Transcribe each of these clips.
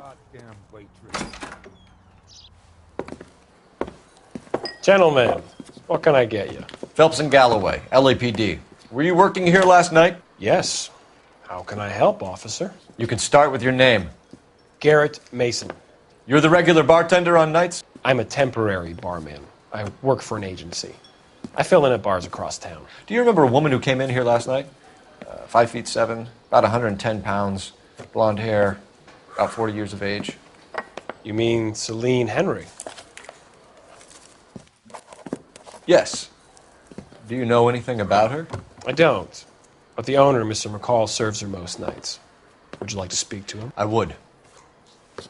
Goddamn waitress. Gentlemen, what can I get you? Phelps and Galloway, LAPD. Were you working here last night? Yes. How can I help, officer? You can start with your name. Garrett Mason. You're the regular bartender on nights? I'm a temporary barman. I work for an agency. I fill in at bars across town. Do you remember a woman who came in here last night? 5'7", about 110 pounds, blonde hair, about 40 years of age. You mean Celine Henry? Yes. Do you know anything about her? I don't. But the owner, Mr. McCall, serves her most nights. Would you like to speak to him? I would.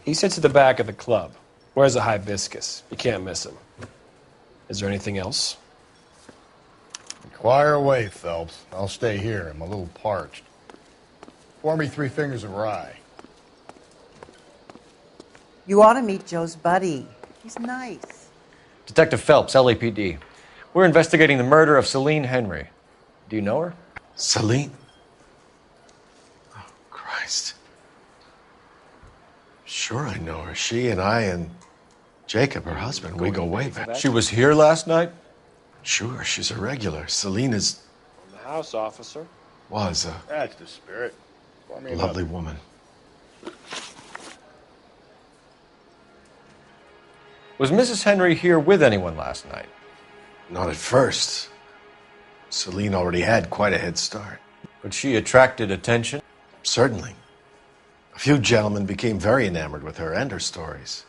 He sits at the back of the club. Wears a hibiscus. You can't miss him. Is there anything else? Inquire away, Phelps. I'll stay here. I'm a little parched. Pour me 3 fingers of rye. You ought to meet Joe's buddy. He's nice. Detective Phelps, LAPD. We're investigating the murder of Celine Henry. Do you know her? Celine? Oh, Christ. Sure I know her. She and I and Jacob, her husband, we go way back. She was here last night? Sure, she's a regular. Celine is... From the house, officer. Was a That's the spirit. Pour me lovely another. woman. Was Mrs. Henry here with anyone last night? Not at first. Celine already had quite a head start. But she attracted attention? Certainly. A few gentlemen became very enamored with her and her stories.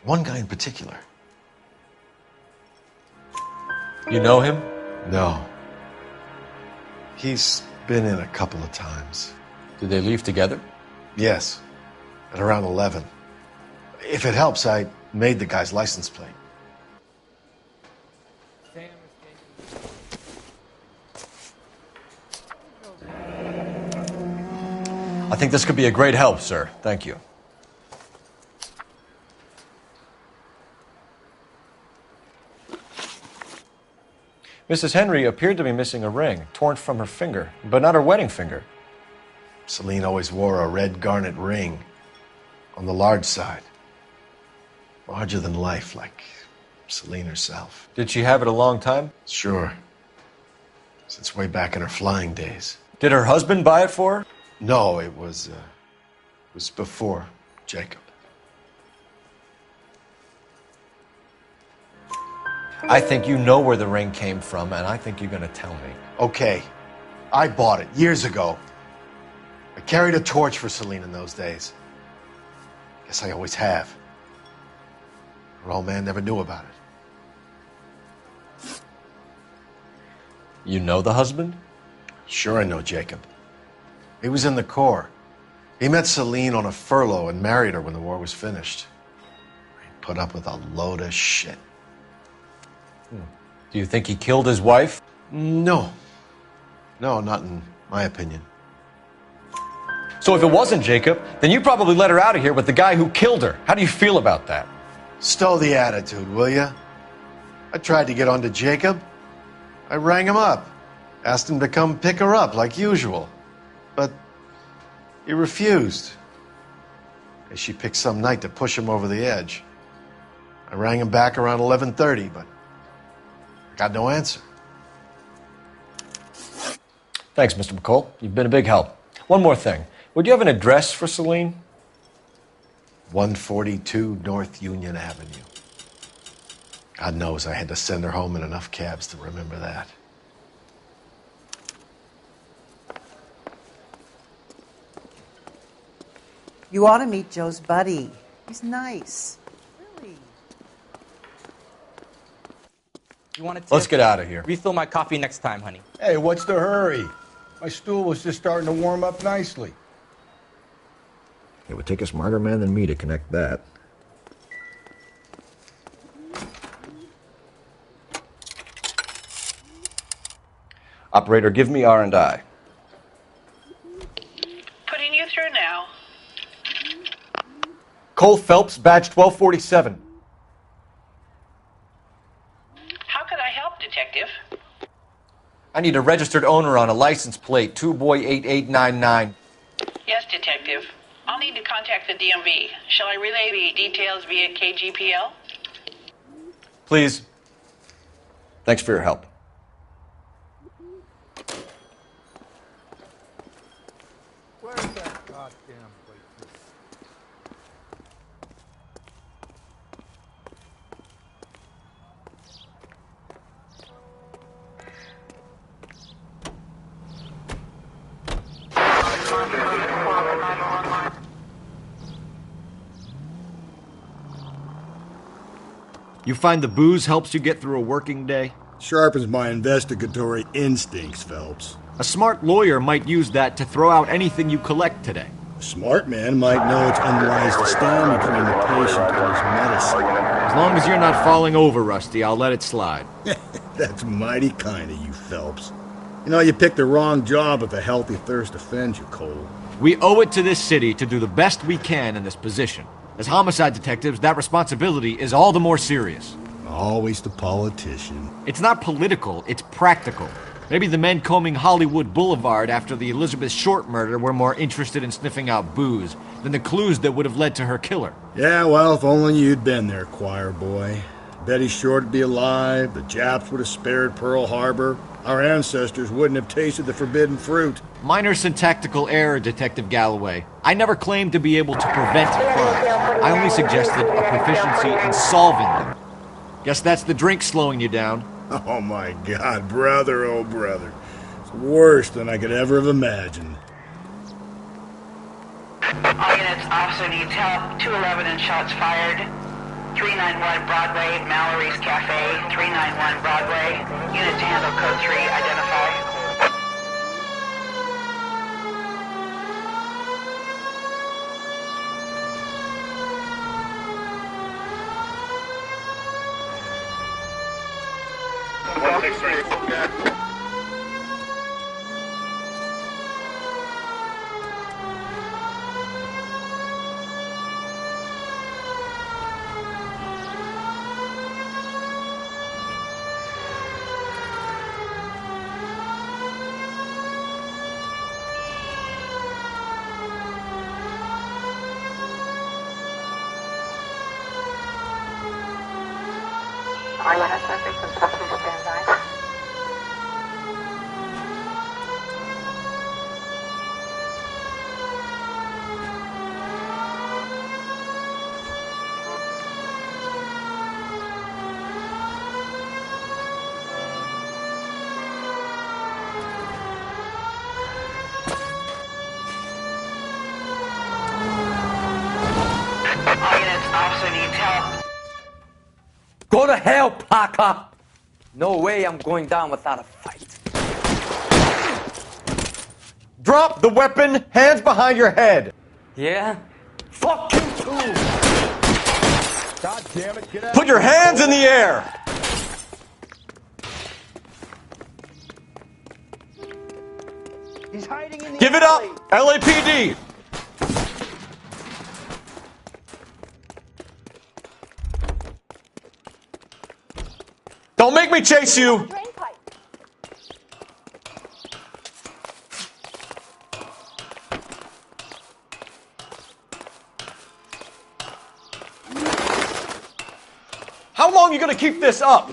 One guy in particular. You know him? No. He's been in a couple of times. Did they leave together? Yes, at around 11. If it helps, I made the guy's license plate. I think this could be a great help, sir. Thank you. Mrs. Henry appeared to be missing a ring, torn from her finger, but not her wedding finger. Celine always wore a red garnet ring on the large side. Larger than life, like Celine herself. Did she have it a long time? Sure. Since way back in her flying days. Did her husband buy it for her? No, it was before Jacob. I think you know where the ring came from, and I think you're going to tell me. Okay, I bought it years ago. I carried a torch for Celine in those days. Guess I always have. Her old man never knew about it. You know the husband? Sure I know Jacob. He was in the Corps. He met Celine on a furlough and married her when the war was finished. He put up with a load of shit. Do you think he killed his wife? No. No, not in my opinion. So if it wasn't Jacob, then you probably let her out of here with the guy who killed her. How do you feel about that? Stow the attitude, will ya? I tried to get on to Jacob. I rang him up. Asked him to come pick her up like usual. But he refused. Guess she picked some night to push him over the edge. I rang him back around 11:30, but I got no answer. Thanks, Mr. McCall. You've been a big help. One more thing. Would you have an address for Celine? 142 North Union Avenue. God knows I had to send her home in enough cabs to remember that. You ought to meet Joe's buddy. He's nice. Really. You want to Let's get out of here. Refill my coffee next time, honey. Hey, what's the hurry? My stool was just starting to warm up nicely. It would take a smarter man than me to connect that. Operator, give me R&I. Putting you through now. Cole Phelps, badge 1247. How could I help, Detective? I need a registered owner on a license plate, 2boy8899. Yes, Detective. On need to contact the DMV. Shall I relay the details via KGPL? Please. Thanks for your help. Where's that goddamn place? You find the booze helps you get through a working day? Sharpens my investigatory instincts, Phelps. A smart lawyer might use that to throw out anything you collect today. A smart man might know it's unwise to stand between the patient and his medicine. As long as you're not falling over, Rusty, I'll let it slide. That's mighty kind of you, Phelps. You know, you picked the wrong job if a healthy thirst offends you, Cole. We owe it to this city to do the best we can in this position. As homicide detectives, that responsibility is all the more serious. Always the politician. It's not political, it's practical. Maybe the men combing Hollywood Boulevard after the Elizabeth Short murder were more interested in sniffing out booze than the clues that would have led to her killer. Yeah, well, if only you'd been there, choir boy. Betty Short would be alive, the Japs would have spared Pearl Harbor, our ancestors wouldn't have tasted the forbidden fruit. Minor syntactical error, Detective Galloway. I never claimed to be able to prevent crimes. I only suggested a proficiency in solving them. Guess that's the drink slowing you down. Oh my God, brother, oh brother. It's worse than I could ever have imagined. All units, officer needs help. 211 and shots fired. 391 Broadway, Mallory's Cafe. 391 Broadway. Unit to handle code 3, identify. All last suspects and possible standby. All units, officer needs help. Go to hell, Parker! No way I'm going down without a fight. Drop the weapon, hands behind your head. Yeah? Fuck you too! God damn it, get out. Put your hands in the air. He's hiding in the Give it up, LAPD. Don't make me chase you. How long are you going to keep this up?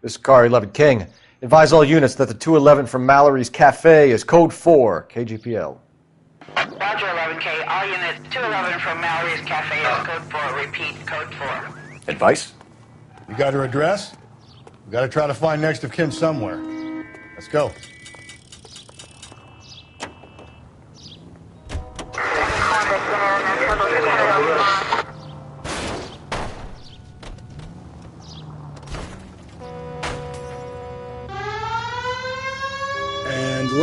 This is Car 11 King. Advise all units that the 211 from Mallory's Cafe is code 4, KGPL. Roger, 11K. All units, 211 from Mallory's Cafe is code 4. Repeat, code 4. Advice? You got her address? We gotta try to find next of kin somewhere. Let's go. Contact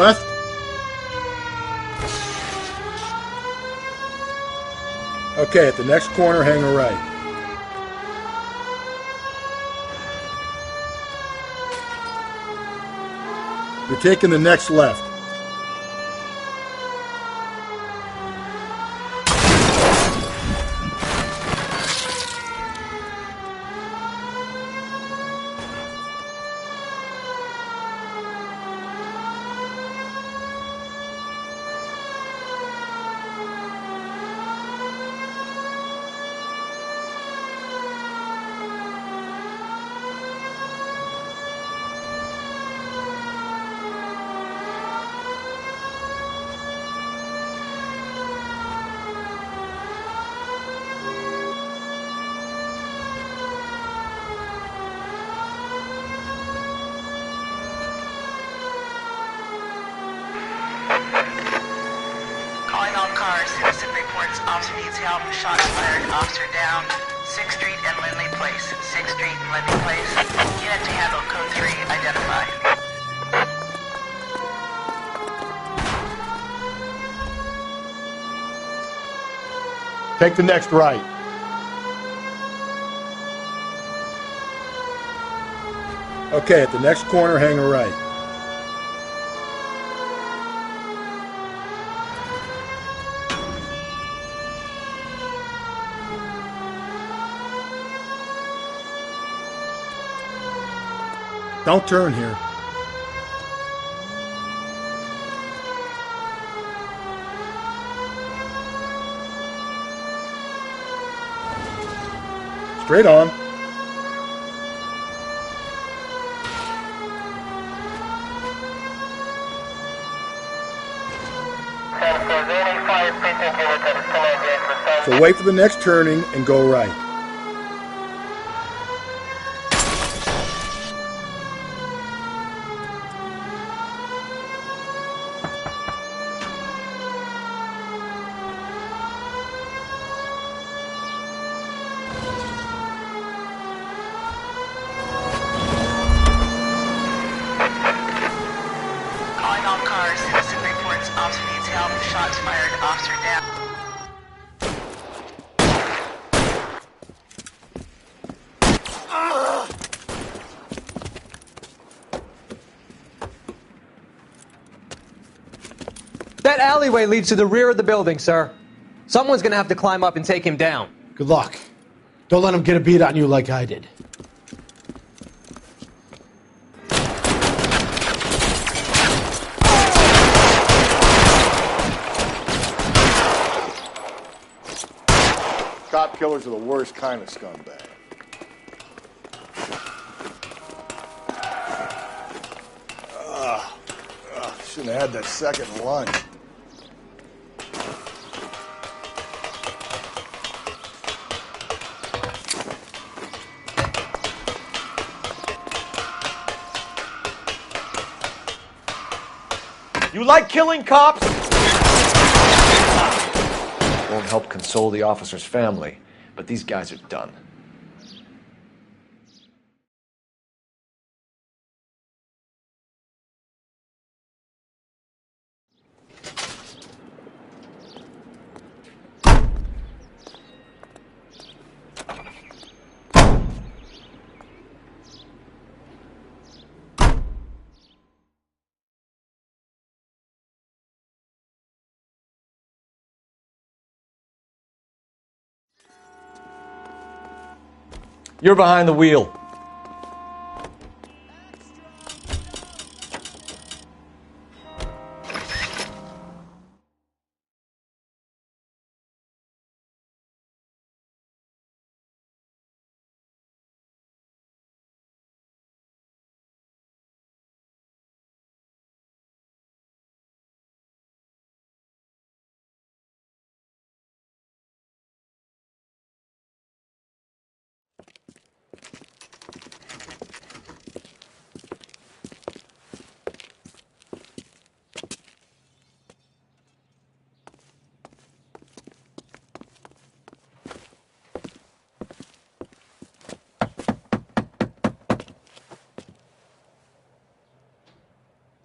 left. Okay, at the next corner, hang a right. You're taking the next left. Calling all cars. Citizen reports officer needs help. Shots fired. Officer down. 6th Street and Lindley Place. 6th Street and Lindley Place. Unit to handle code 3. Identify. Take the next right. Okay, at the next corner, hang a right. Don't turn here. Straight on. So wait for the next turning and go right. Calling all cars. Citizen reports officer needs help. Shots fired. Officer down. That alleyway leads to the rear of the building, sir. Someone's gonna have to climb up and take him down. Good luck. Don't let him get a beat on you like I did. Cop killers are the worst kind of scumbag. Shouldn't have had that second lunch. You like killing cops? Won't help console the officer's family, but these guys are done. You're behind the wheel.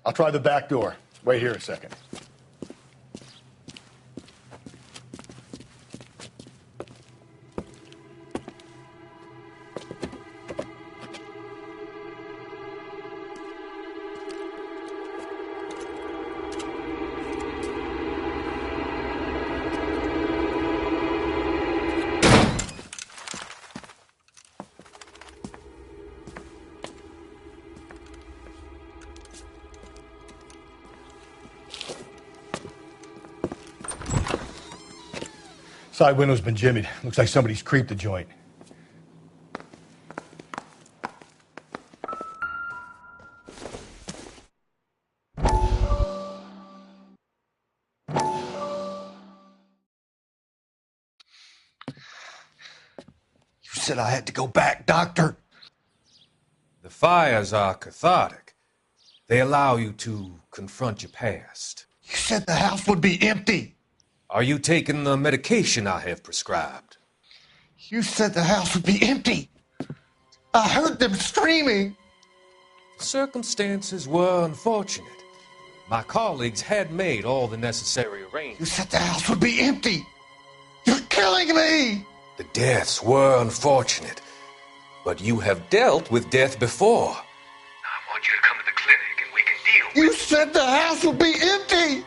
I'll try the back door. Wait here a second. Side window's been jimmied. Looks like somebody's creeped the joint. You said I had to go back, Doctor. The fires are cathartic. They allow you to confront your past. You said the house would be empty. Are you taking the medication I have prescribed? You said the house would be empty. I heard them screaming. The circumstances were unfortunate. My colleagues had made all the necessary arrangements. You said the house would be empty. You're killing me. The deaths were unfortunate, but you have dealt with death before. I want you to come to the clinic and we can deal with it. You said the house would be empty.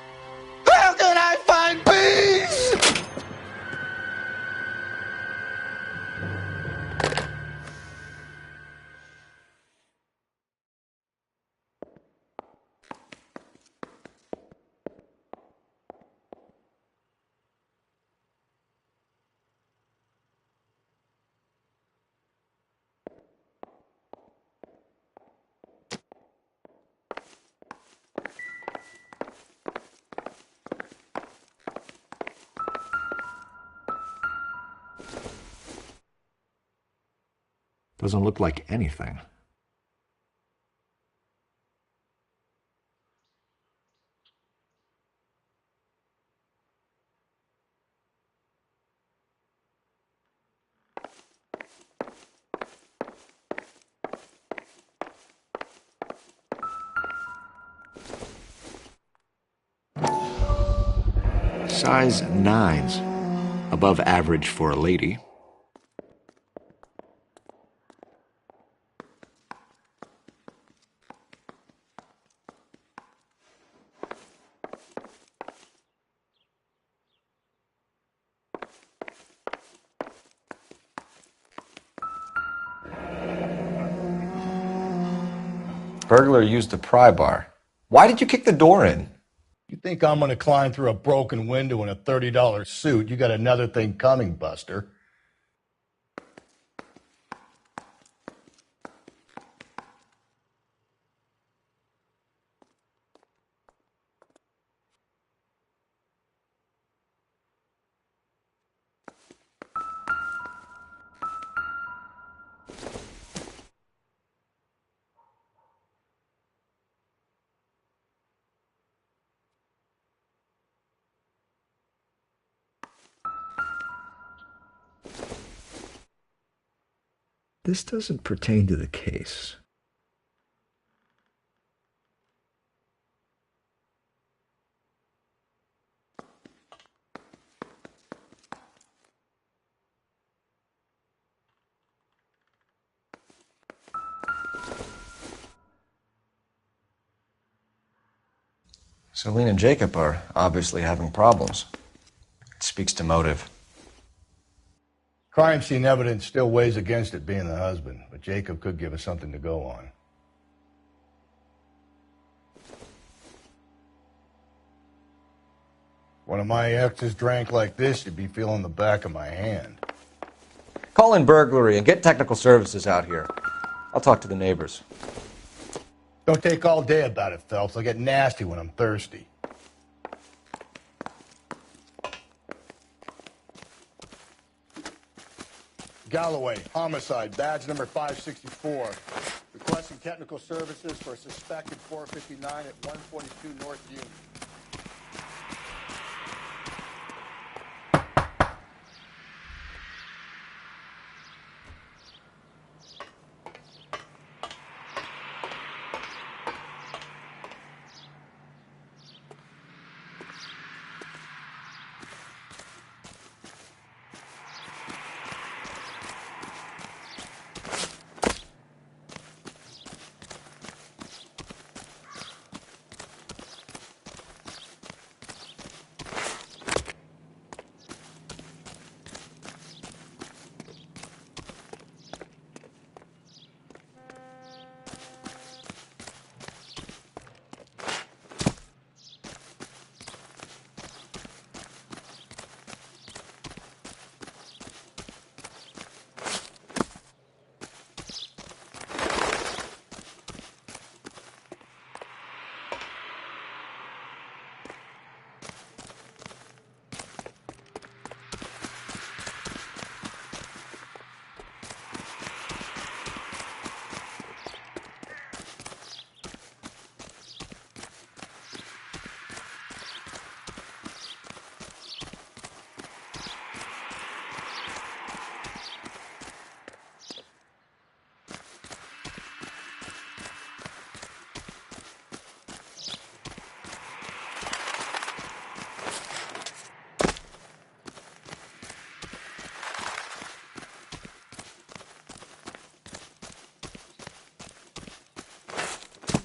How can I find peace? Doesn't look like anything. Size 9s. Above average for a lady. Burglar used the pry bar. Why did you kick the door in? You think I'm going to climb through a broken window in a $30 suit? You got another thing coming, Buster. This doesn't pertain to the case. Celine and Jacob are obviously having problems. It speaks to motive. Crime scene evidence still weighs against it being the husband, but Jacob could give us something to go on. One of my exes drank like this, you'd be feeling the back of my hand. Call in burglary and get technical services out here. I'll talk to the neighbors. Don't take all day about it, Phelps. I'll get nasty when I'm thirsty. Galloway, homicide, badge number 564. Requesting technical services for a suspected 459 at 142 North Union.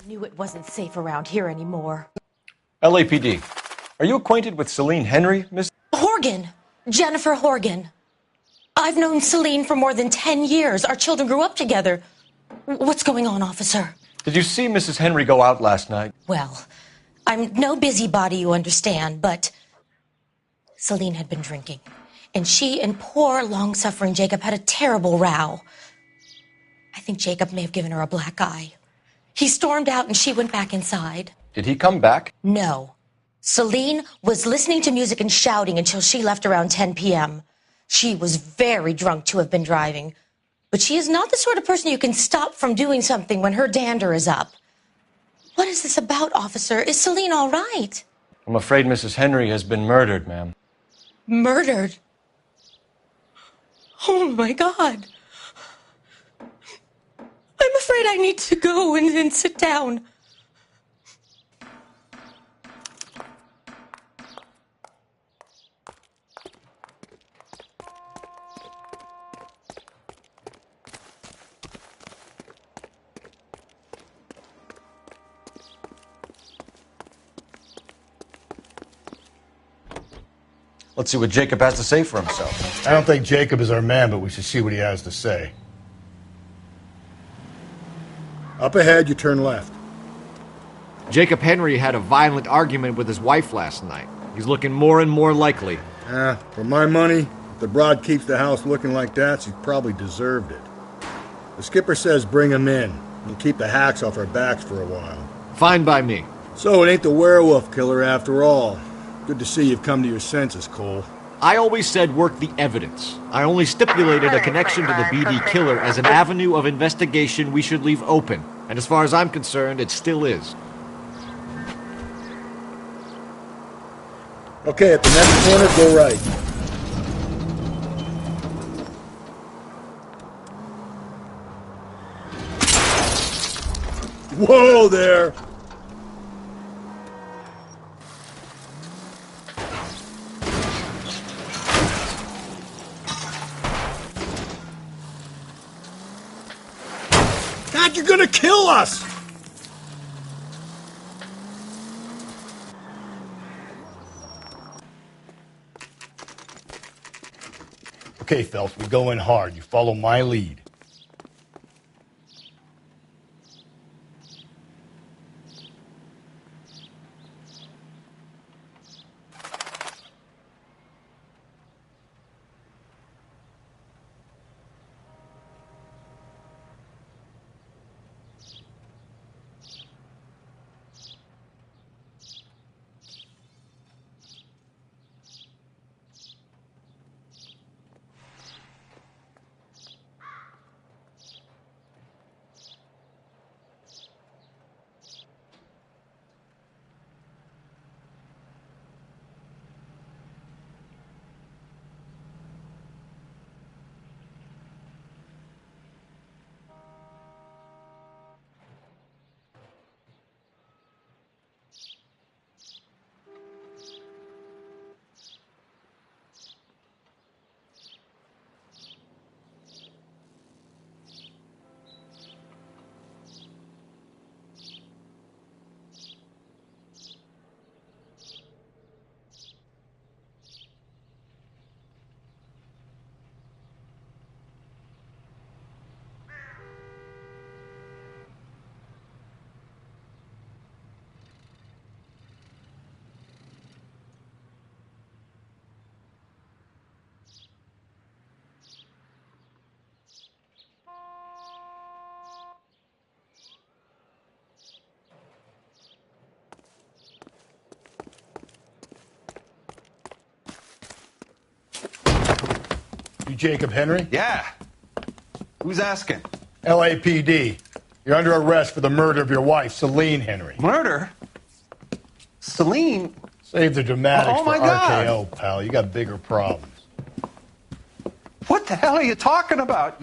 Knew it wasn't safe around here anymore. LAPD. Are you acquainted with Celine Henry, Miss? Horgan. Jennifer Horgan. I've known Celine for more than 10 years. Our children grew up together. What's going on, officer? Did you see Mrs. Henry go out last night? Well, I'm no busybody, you understand, but Celine had been drinking. And she and poor, long-suffering Jacob had a terrible row. I think Jacob may have given her a black eye. He stormed out and she went back inside. Did he come back? No. Celine was listening to music and shouting until she left around 10 p.m. She was very drunk to have been driving. But she is not the sort of person you can stop from doing something when her dander is up. What is this about, officer? Is Celine all right? I'm afraid Mrs. Henry has been murdered, ma'am. Murdered? Oh, my God. I'm afraid I need to go and sit down. Let's see what Jacob has to say for himself. I don't think Jacob is our man, but we should see what he has to say. Up ahead, you turn left. Jacob Henry had a violent argument with his wife last night. He's looking more and more likely. For my money, if the broad keeps the house looking like that, she's probably deserved it. The skipper says bring him in. We'll keep the hacks off our backs for a while. Fine by me. So it ain't the werewolf killer after all. Good to see you've come to your senses, Cole. I always said work the evidence. I only stipulated a connection to the BD killer as an avenue of investigation we should leave open. And as far as I'm concerned, it still is. Okay, at the next corner, go right. Whoa there! God, you're gonna kill us! Okay, Phelps, we go in hard. You follow my lead. You Jacob Henry? Yeah. Who's asking? LAPD. You're under arrest for the murder of your wife, Celine Henry. Murder? Celine? Save the dramatics Oh, for my God. RKO, pal. You got bigger problems. What the hell are you talking about?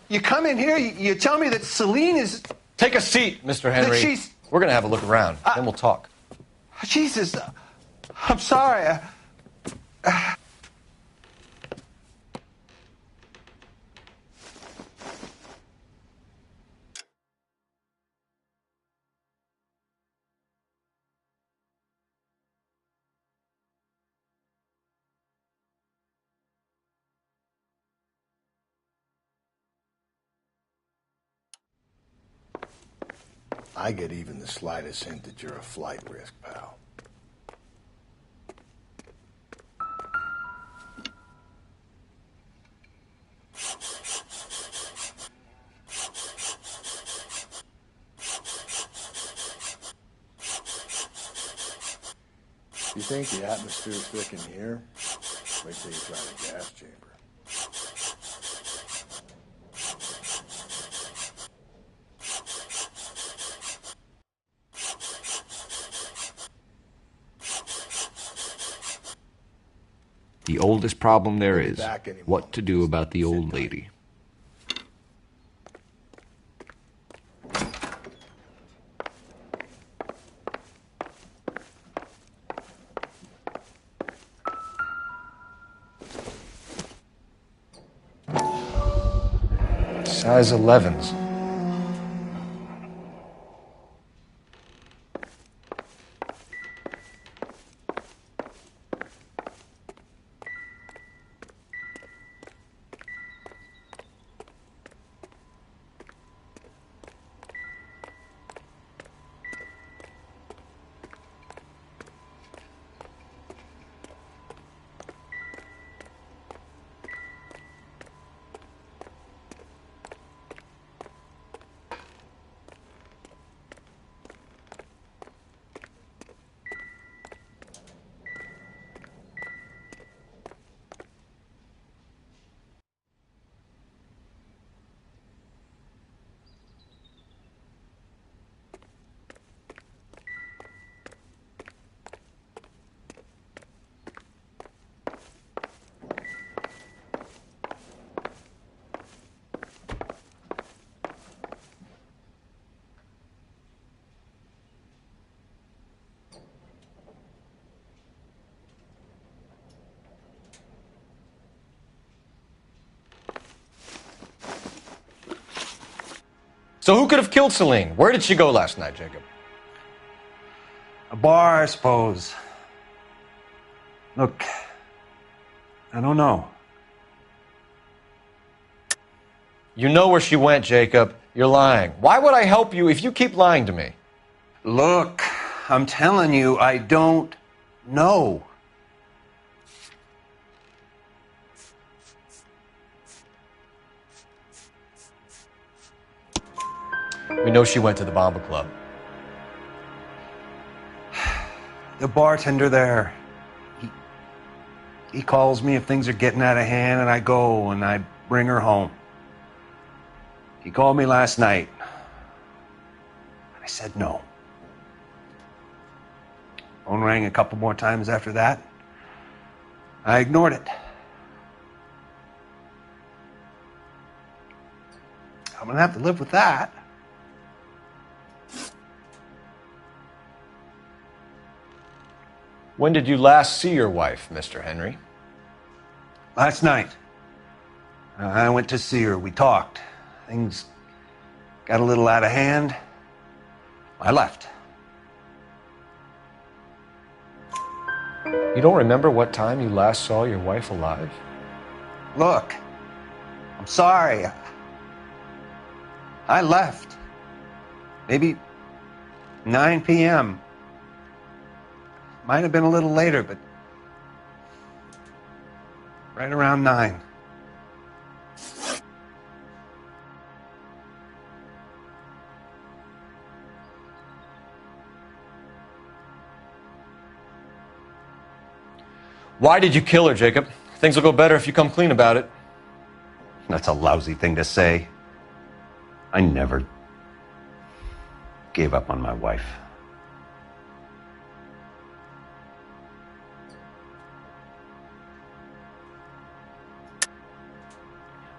You come in here, you tell me that Celine is... Take a seat, Mr. Henry. That she's... We're going to have a look around, then we'll talk. Jesus, I'm sorry. I get even the slightest hint that you're a flight risk, pal. You think the atmosphere's thick in here? Wait till you try the gas chamber. The oldest problem there is what to do about the old lady. Size 11s. So who could have killed Celine? Where did she go last night, Jacob? A bar, I suppose. Look, I don't know. You know where she went, Jacob. You're lying. Why would I help you if you keep lying to me? Look, I'm telling you, I don't know. We know she went to the Bomba Club. The bartender there, he calls me if things are getting out of hand, and I go and I bring her home. He called me last night. I said no. Phone rang a couple more times after that. I ignored it. I'm gonna have to live with that. When did you last see your wife, Mr. Henry? Last night. I went to see her. We talked. Things got a little out of hand. I left. You don't remember what time you last saw your wife alive? Look, I'm sorry. I left. Maybe 9 p.m. Might have been a little later, but right around 9. Why did you kill her, Jacob? Things will go better if you come clean about it. That's a lousy thing to say. I never gave up on my wife.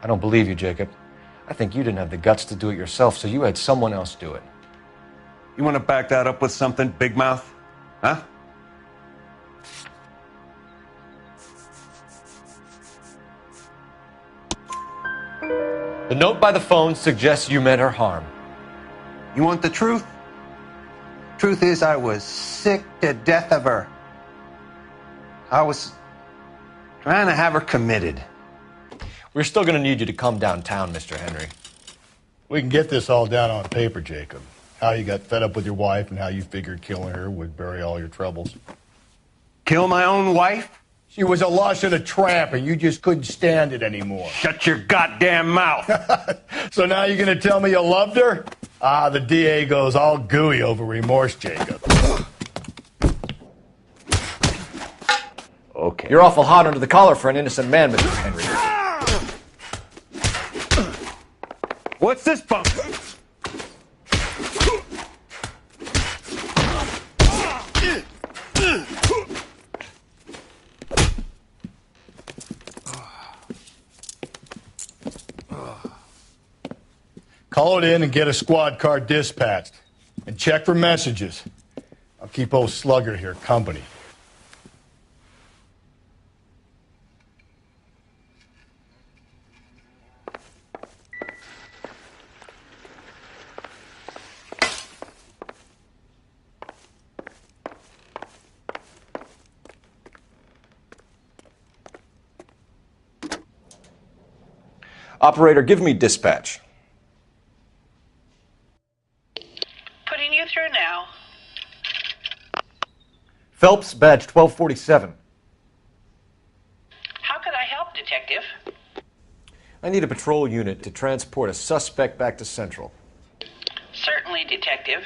I don't believe you, Jacob. I think you didn't have the guts to do it yourself, so you had someone else do it. You want to back that up with something, big mouth? Huh? The note by the phone suggests you meant her harm. You want the truth? Truth is, I was sick to death of her. I was trying to have her committed. We're still going to need you to come downtown, Mr. Henry. We can get this all down on paper, Jacob. How you got fed up with your wife and how you figured killing her would bury all your troubles. Kill my own wife? She was a lush and a tramp, and you just couldn't stand it anymore. Shut your goddamn mouth. So now you're going to tell me you loved her? Ah, the DA goes all gooey over remorse, Jacob. Okay. You're awful hot under the collar for an innocent man, Mr. Henry. What's this bump? Call it in and get a squad car dispatched. And check for messages. I'll keep old Slugger here company. Operator, give me dispatch. Putting you through now. Phelps, badge 1247. How could I help, Detective? I need a patrol unit to transport a suspect back to Central. Certainly, Detective.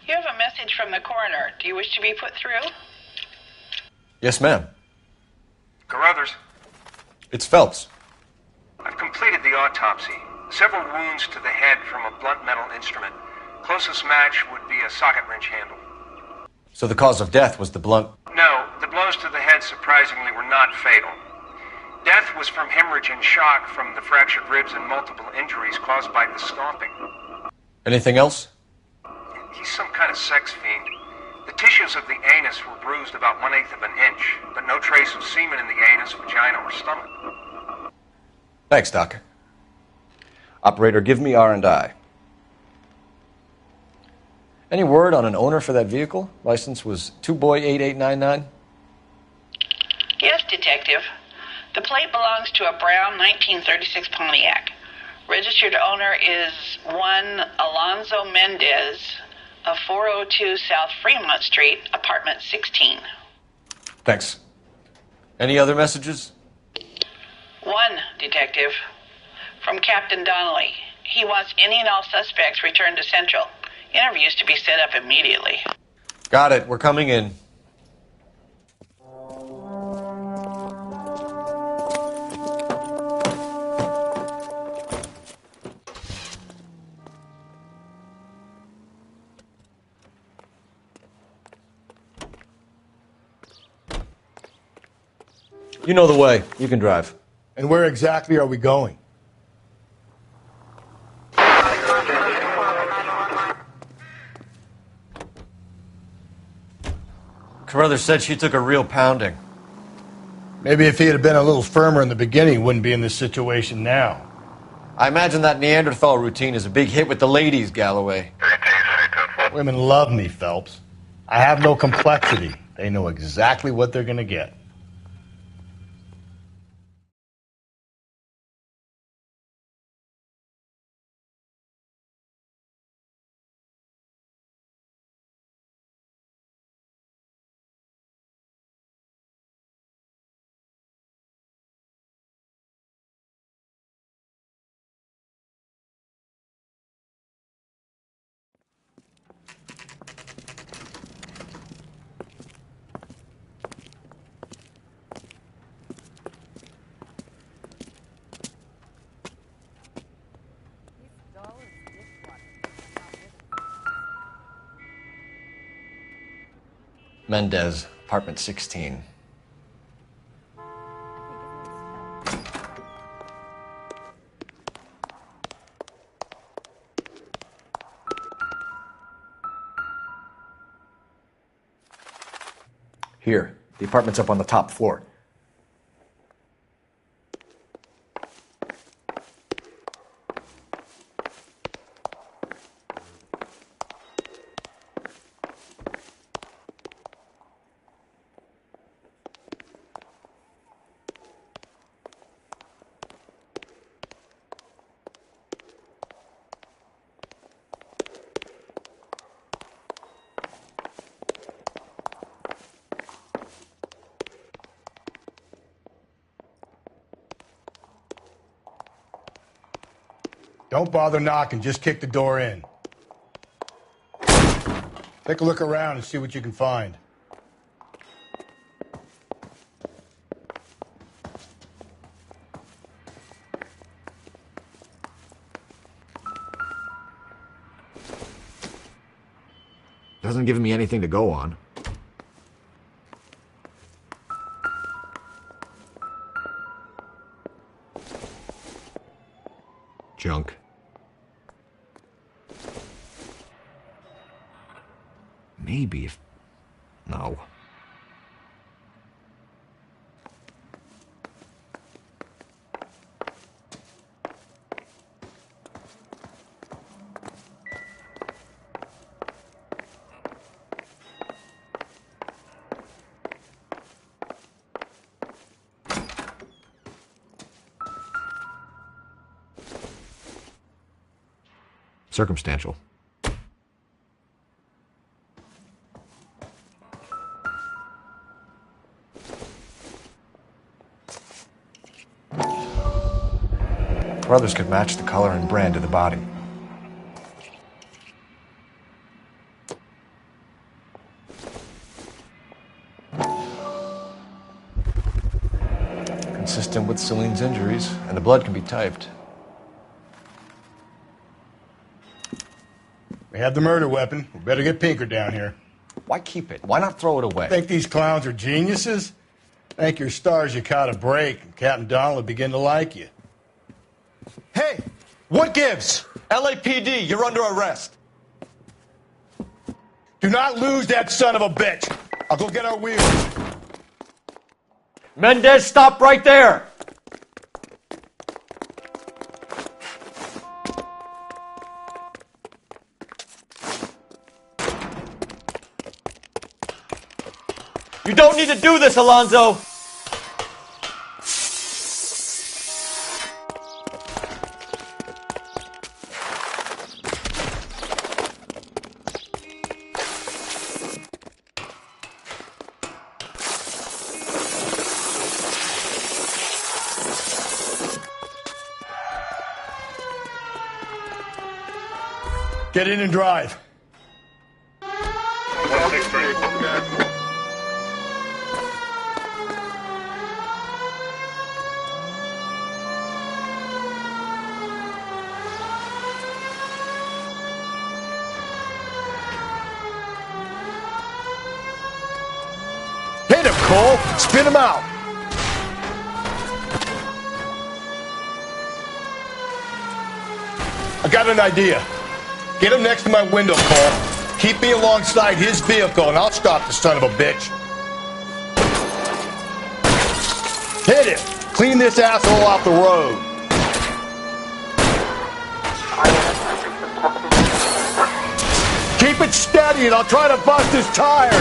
You have a message from the coroner. Do you wish to be put through? Yes, ma'am. Carruthers, It's Phelps. I've completed the autopsy. Several wounds to the head from a blunt metal instrument. Closest match would be a socket wrench handle. So the cause of death was the blunt... No, the blows to the head surprisingly were not fatal. Death was from hemorrhage and shock from the fractured ribs and multiple injuries caused by the stomping. Anything else? He's some kind of sex fiend. The tissues of the anus were bruised about 1/8 of an inch, but no trace of semen in the anus, vagina, or stomach. Thanks, Doc. Operator, give me R&I. Any word on an owner for that vehicle? License was 2boy8899. Yes, Detective. The plate belongs to a brown 1936 Pontiac. Registered owner is one Alonzo Mendez of 402 South Fremont Street, apartment 16. Thanks. Any other messages? One, Detective. From Captain Donnelly. He wants any and all suspects returned to Central. Interviews to be set up immediately. Got it. We're coming in. You know the way. You can drive. And where exactly are we going? Carruthers said she took a real pounding. Maybe if he had been a little firmer in the beginning, he wouldn't be in this situation now. I imagine that Neanderthal routine is a big hit with the ladies, Galloway. Women love me, Phelps. I have no complexity. They know exactly what they're going to get. Mendez, apartment 16. Here, the apartment's up on the top floor. Don't bother knocking, just kick the door in. Take a look around and see what you can find. Doesn't give me anything to go on. Junk. Maybe if... No. Circumstantial. Brothers could match the color and brand of the body. Consistent with Celine's injuries, and the blood can be typed. We have the murder weapon. We better get Pinker down here. Why keep it? Why not throw it away? Think these clowns are geniuses? Thank your stars you caught a break, and Captain Donald will begin to like you. Hey, what gives? LAPD, you're under arrest. Do not lose that son of a bitch. I'll go get our wheels. Mendez, stop right there! You don't need to do this, Alonzo! Get in and drive. Hit him, Cole! Spin him out! I got an idea. Get him next to my window, Cole. Keep me alongside his vehicle, and I'll stop the son of a bitch. Hit him! Clean this asshole off the road. Keep it steady, and I'll try to bust his tires.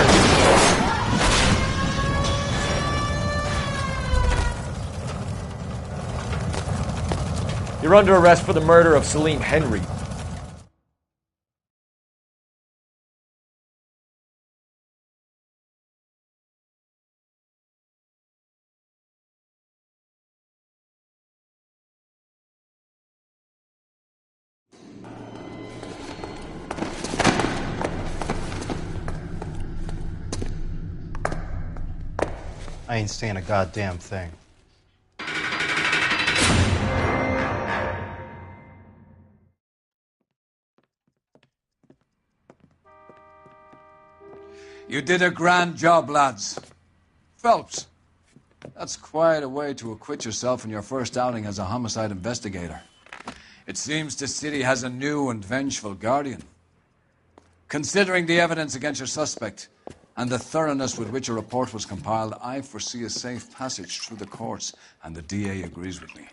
You're under arrest for the murder of Celine Henry. I ain't saying a goddamn thing. You did a grand job, lads. Phelps, that's quite a way to acquit yourself in your first outing as a homicide investigator. It seems the city has a new and vengeful guardian. Considering the evidence against your suspect and the thoroughness with which a report was compiled, I foresee a safe passage through the courts, and the DA agrees with me.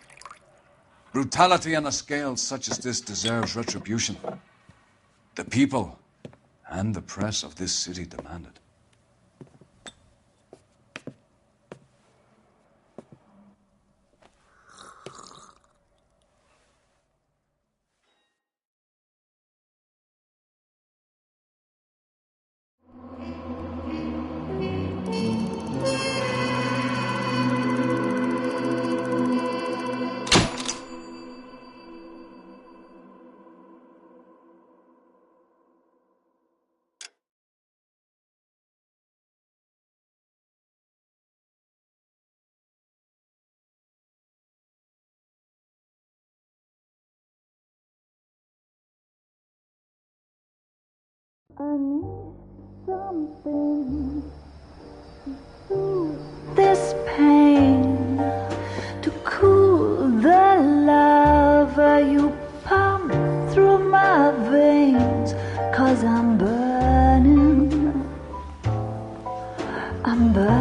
Brutality on a scale such as this deserves retribution. The people and the press of this city demand it. I need something to soothe this pain, to cool the lava you pump through my veins, 'cause I'm burning. I'm burning.